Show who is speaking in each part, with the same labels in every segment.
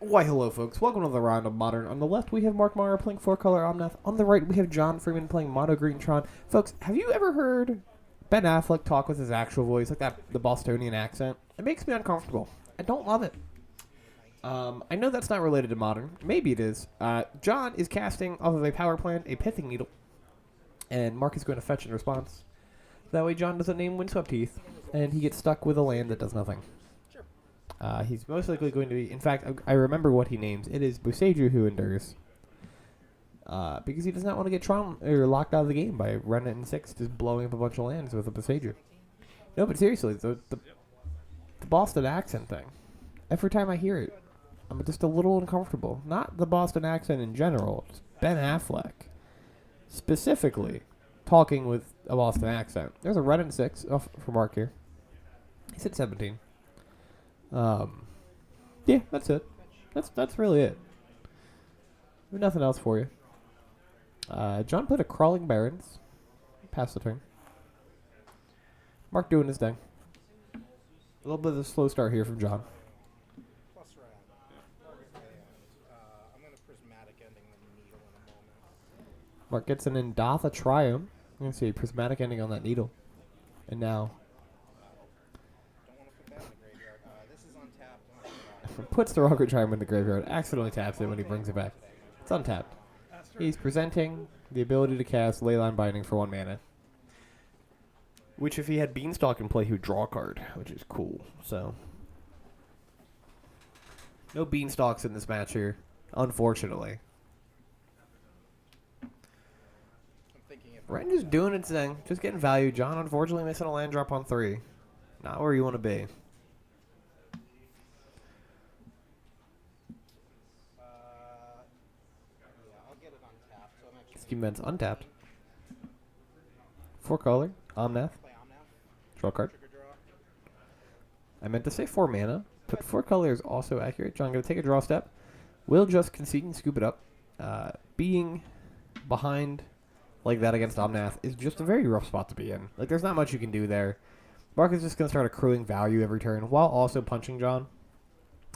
Speaker 1: Why, hello, folks. Welcome to the round of Modern. On the left, we have Mark Meyer playing 4-color Omnath. On the right, we have John Freeman playing Mono Green Tron. Folks, have you ever heard Ben Affleck talk with his actual voice, like that, the Bostonian accent? It makes me uncomfortable. I don't love it. I know that's not related to Modern. Maybe it is. John is casting off of a power plant, a pithing needle, and Mark is going to fetch in response. That way, John doesn't name Windswept Heath, and he gets stuck with a land that does nothing. He's most likely going to be... In fact, I remember what he names. It is Boseiju who endures. Because he does not want to get Tron or locked out of the game by running it in 6, just blowing up a bunch of lands with a Boseiju. No, but seriously, the Boston accent thing. Every time I hear it, I'm just a little uncomfortable. Not the Boston accent in general, just Ben Affleck. Specifically, talking with a Boston accent. There's a run in 6 for Mark here. He's at 17. Yeah, that's it. That's really it. Nothing else for you. John put a Crawling Barrens. Pass the turn. Mark doing his thing. A little bit of a slow start here from John.
Speaker 2: Plus I'm going to prismatic ending the needle in a moment.
Speaker 1: Mark gets an Indatha Triumph. I'm going to see a prismatic ending on that needle. And now...
Speaker 2: Don't want to put that in the graveyard. This is untapped.
Speaker 1: puts the Rocket Triumph in the graveyard. Accidentally taps it when he brings it back. It's untapped. He's presenting the ability to cast Leyline Binding for 1 mana. Which, if he had Beanstalk in play, he would draw a card, which is cool. So, no Beanstalks in this match here, unfortunately.
Speaker 2: I'm thinking if
Speaker 1: Ren just doing its thing, just getting value. John, unfortunately, missing a land drop on 3. Not where you want to be.
Speaker 2: I'll get it untapped. So I'm actually
Speaker 1: Scheme Event's untapped. 4-color, Omnath,
Speaker 2: play Omnath.
Speaker 1: draw a card.
Speaker 2: Trigger draw.
Speaker 1: I meant to say 4 mana, but 4 color is also accurate. John going to take a draw step. Will just concede and scoop it up. Being behind like that against Omnath is just a very rough spot to be in. Like, there's not much you can do there. Mark is just going to start accruing value every turn while also punching John.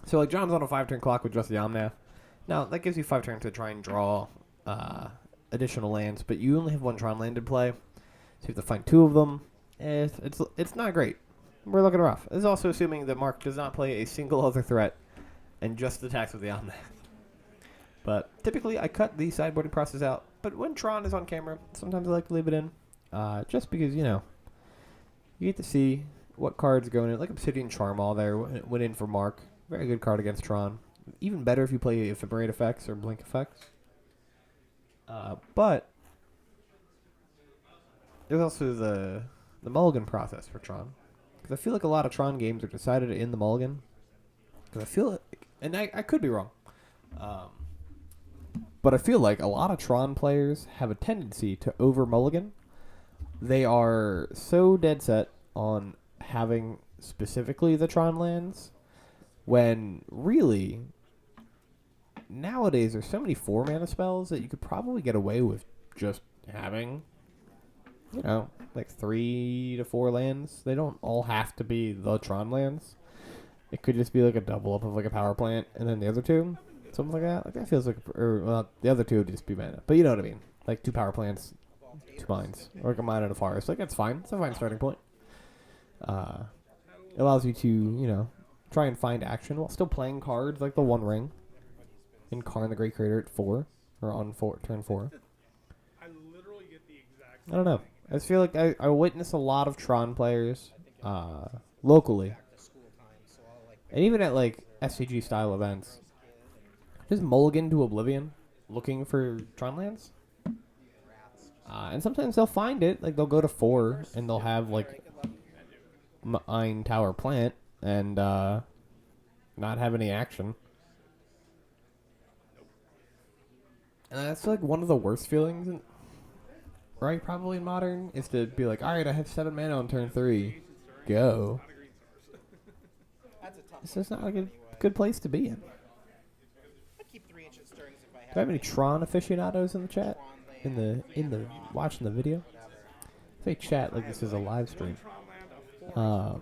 Speaker 1: So, like, John's on a 5-turn clock with just the Omnath. Now, that gives you 5 turns to try and draw additional lands, but you only have 1 Tron land in play. So you have to find 2 of them. It's not great. We're looking rough. This is also assuming that Mark does not play a single other threat and just attacks with the Omnath. But typically, I cut the sideboarding process out. But when Tron is on camera, sometimes I like to leave it in. Just because, you know, you get to see what cards go in. Like Obsidian Charmal there went in for Mark. Very good card against Tron. Even better if you play Ephemerate effects or Blink effects. But there's also the mulligan process for Tron. Because I feel like a lot of Tron games are decided in the mulligan. Because I feel like, and I could be wrong, but I feel like a lot of Tron players have a tendency to over mulligan. They are so dead set on having specifically the Tron lands, when really, nowadays there's so many 4 mana spells that you could probably get away with just having, you know, like 3 to 4 lands. They don't all have to be the Tron lands. It could just be like a double up of like a power plant and then the other 2, something like that. Like that feels like, well, the other 2 would just be mana, but you know what I mean. Like 2 power plants, 2 mines, or like a mine and a forest. Like that's fine. It's a fine starting point. It allows you to, you know, try and find action while still playing cards like the One Ring in Karn the Great Creator at 4 or on turn 4.
Speaker 3: I literally get the exact.
Speaker 1: I don't know. I just feel like I witness a lot of Tron players locally,
Speaker 2: Back to school time, so I'll like
Speaker 1: and even at like SCG style events, just mulligan to Oblivion, looking for Tron lands. And sometimes they'll find it. Like they'll go to 4 and they'll have like Mine Tower Plant and not have any action. And that's like one of the worst feelings, right? Probably in Modern is to be like, all right, I have 7 mana on turn 3, go.
Speaker 2: that's a tough
Speaker 1: This is not like a good place to be in.
Speaker 2: I keep 3-inch stirrings if I have.
Speaker 1: Do I have any Tron aficionados in the chat?
Speaker 2: Tron land,
Speaker 1: In the watching the video?
Speaker 2: whatever.
Speaker 1: Say chat like this is a live stream.
Speaker 3: Tron land of 4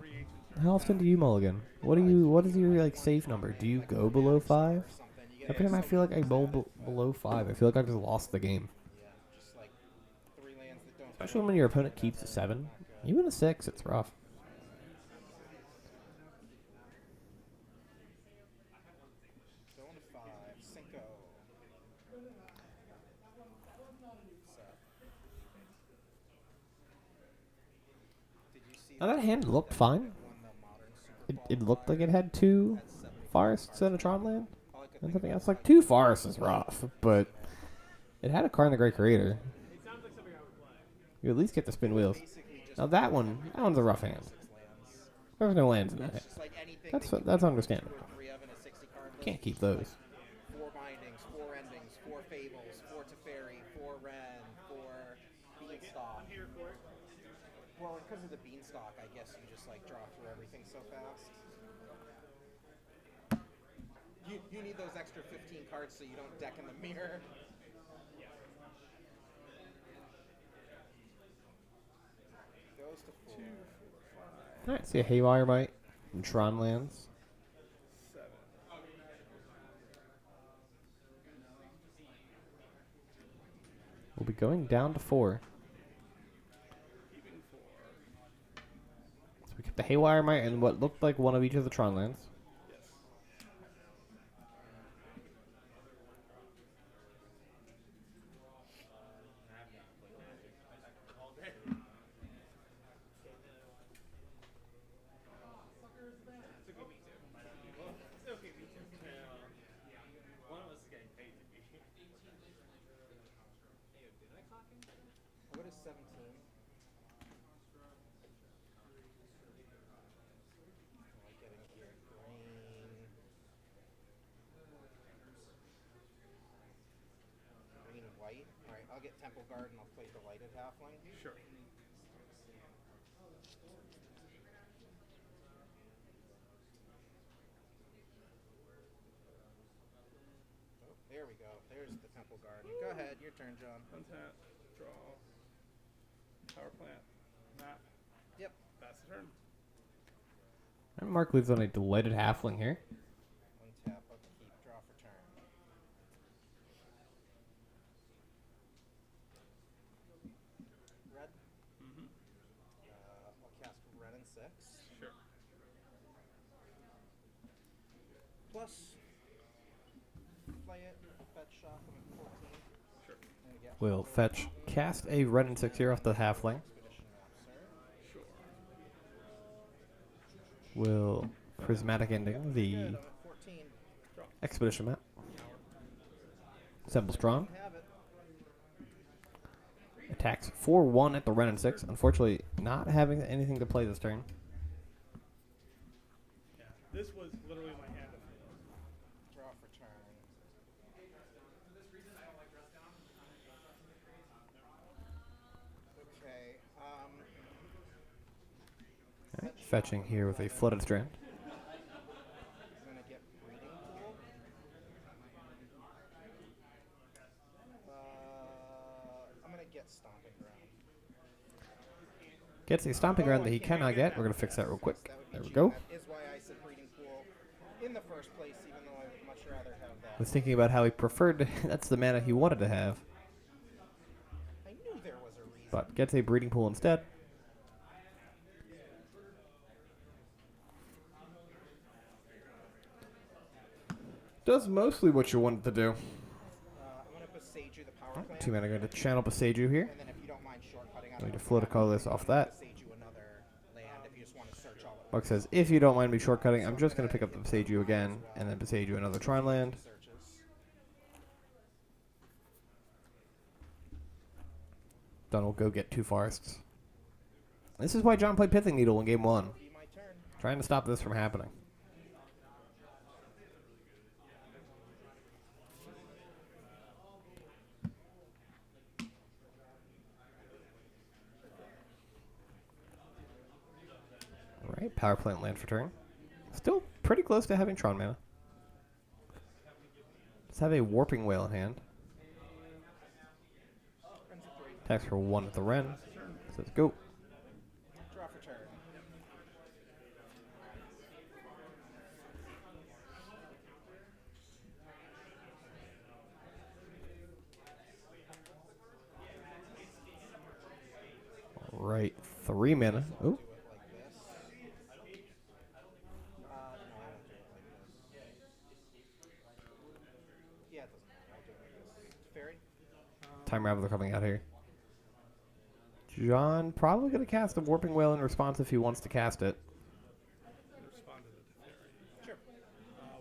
Speaker 3: 3
Speaker 1: How often do you mulligan? What do you? What is your like safe number? Do you go below 5?
Speaker 2: Or something. You
Speaker 1: Every
Speaker 2: get
Speaker 1: time I feel like I bowl below 5, I feel like I just lost the game.
Speaker 2: yeah, just like 3 lands that don't.
Speaker 1: Especially when your opponent keeps a 7. Even a 6, it's rough.
Speaker 2: Going to 5. Cinco. Seth. Did you see
Speaker 1: Now that hand looked fine.
Speaker 2: won the modern Super
Speaker 1: It looked like it had 2 forests and a Tron land.
Speaker 2: All I could
Speaker 1: And
Speaker 2: think
Speaker 1: something
Speaker 2: of
Speaker 1: else.
Speaker 2: was
Speaker 1: Like 2 forests is rough, but it had a card in the Great Creator.
Speaker 3: It sounds like something I would play.
Speaker 1: You at least get to spin wheels.
Speaker 2: basically just
Speaker 1: Now that one's a rough hand.
Speaker 2: 6 lands.
Speaker 1: There's no lands in that.
Speaker 2: It's just like anything
Speaker 1: That's
Speaker 2: that you
Speaker 1: that's
Speaker 2: put
Speaker 1: understandable.
Speaker 2: 2 or 3 of in a 60 card list.
Speaker 1: Can't keep those.
Speaker 2: 4 bindings, 4 endings, 4 fables, 4 Teferi, 4 Ren, 4 Beanstalk.
Speaker 3: I'm here for it.
Speaker 2: Well, because of the Beanstalk, I guess you just like draw through everything so fast. You need those extra 15 cards so you don't deck in the mirror. Goes to 4.
Speaker 1: Alright, see a Haywire Bite and Tron lands.
Speaker 3: 7.
Speaker 1: We'll be going down to 4.
Speaker 3: Keeping 4.
Speaker 1: So we get the Haywire Mite and what looked like one of each of the Tron lands.
Speaker 3: Yes. It's okay, me too. It's okay, me too. One of us is getting paid to be.
Speaker 2: What is 17? Am I getting here? Green, white. Alright, I'll get Temple Guard and I'll play Delighted Halfling.
Speaker 3: Sure.
Speaker 2: Oh, there we go. There's the Temple Guard. Go ahead, your turn, John.
Speaker 3: Untap. Draw. Power plant. Map.
Speaker 2: Yep.
Speaker 3: That's the turn.
Speaker 1: And Mark leaves on a Delighted Halfling here.
Speaker 2: Untap, upkeep, draw for turn. Red.
Speaker 3: Mm-hmm.
Speaker 2: I'll cast Red and 6.
Speaker 3: Sure.
Speaker 2: Plus, play it, fetch shock him at 14.
Speaker 3: Sure.
Speaker 2: And get
Speaker 1: We'll fetch, cast a Red and 6 here off the Halfling.
Speaker 2: Expedition Map, sir.
Speaker 3: Sure.
Speaker 1: We'll Prismatic Ending the
Speaker 2: Good, I'm at 14.
Speaker 3: Draw.
Speaker 1: Expedition Map.
Speaker 3: Power.
Speaker 1: Assemble Strong.
Speaker 2: Have it.
Speaker 1: Attacks 4-1 at the Ren and 6. Unfortunately, not having anything to play this turn.
Speaker 3: Yeah. This was literally my hand.
Speaker 2: Draw for turn. Okay.
Speaker 1: Alright, fetching here with a Flooded Strand.
Speaker 2: I'm gonna get Breeding Pool. I'm gonna get Stomping Ground.
Speaker 1: Gets a Stomping Ground that he cannot get. We're going to fix that real quick.
Speaker 2: That would be
Speaker 1: There we
Speaker 2: cheap.
Speaker 1: go.
Speaker 2: That is why I said Breeding Pool in the first place, even though I would much rather have that.
Speaker 1: Was thinking about how he preferred to, that's the mana he wanted to have.
Speaker 2: I knew there was a reason.
Speaker 1: But gets a Breeding Pool instead. Does mostly what you wanted to do.
Speaker 2: I'm gonna Beseiju the power plant.
Speaker 1: 2 mana going to channel Beseiju here.
Speaker 2: And then if you don't mind shortcutting, I
Speaker 1: Going to
Speaker 2: don't
Speaker 1: float a colorless off that.
Speaker 2: Beseiju another land if you just want to search all at
Speaker 1: Mark
Speaker 2: once.
Speaker 1: says, if you don't mind me shortcutting, I'm just going to pick up the Beseiju again, and then Beseiju another Tron land.
Speaker 2: Searches.
Speaker 1: Then we'll go get 2 forests. This is why John played Pithing Needle in game 1.
Speaker 2: Be my turn.
Speaker 1: Trying to stop this from happening. Alright, power plant land for turn. Still pretty close to having Tron mana. Let's have a Warping Whale in hand.
Speaker 2: Friends of 3.
Speaker 1: Attacks for 1 at the Ren. Says go.
Speaker 2: Draw for turn.
Speaker 1: 3 mana. Oh,
Speaker 2: Do it like this. No, I won't do it like this. Yeah, it doesn't matter. I'll do it like this. Fairy?
Speaker 1: Time Raveler coming out here. John probably going to cast a Warping Wail in response if he wants to cast it.
Speaker 3: Respond to the Teferi.
Speaker 2: Sure.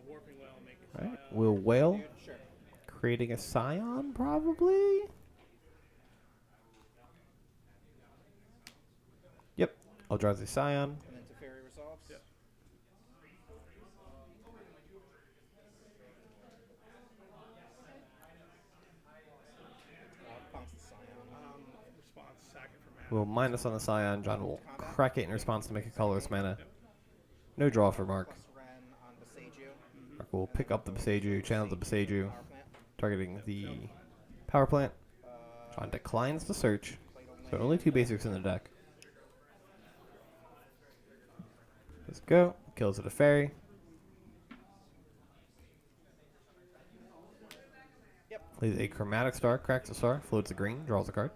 Speaker 3: Warping Well, make it.
Speaker 1: Right. Will Wail,
Speaker 2: Dude, sure.
Speaker 1: creating a Scion probably? Yep. Eldrazi Scion.
Speaker 2: And then Teferi resolves?
Speaker 3: Yep.
Speaker 2: Bounce the Scion.
Speaker 3: Response, sack it for mana.
Speaker 1: We'll minus on the Scion. John will crack it in response to make a colorless mana. No draw for Mark.
Speaker 2: Plus Ren on Beseiju.
Speaker 1: Mark will pick up the Beseiju, channel the Beseiju,
Speaker 2: Power plant.
Speaker 1: targeting the power plant. John declines to search. So only 2 basics in the deck. Let's go. Kills it a fairy.
Speaker 2: Yep.
Speaker 1: Plays a chromatic star, cracks a star, floats a green, draws a card.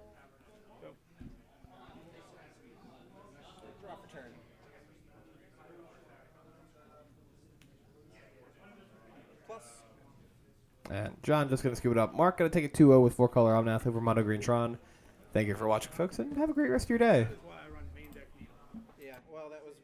Speaker 2: Draw for turn. Plus.
Speaker 1: And John just going to scoop it up. Mark going to take a 2-0 with 4-color Omnath over Mono Green Tron. Thank you for watching, folks, and have a great rest of your day.
Speaker 3: That is why I run main deck Neil.
Speaker 2: Yeah, well, that was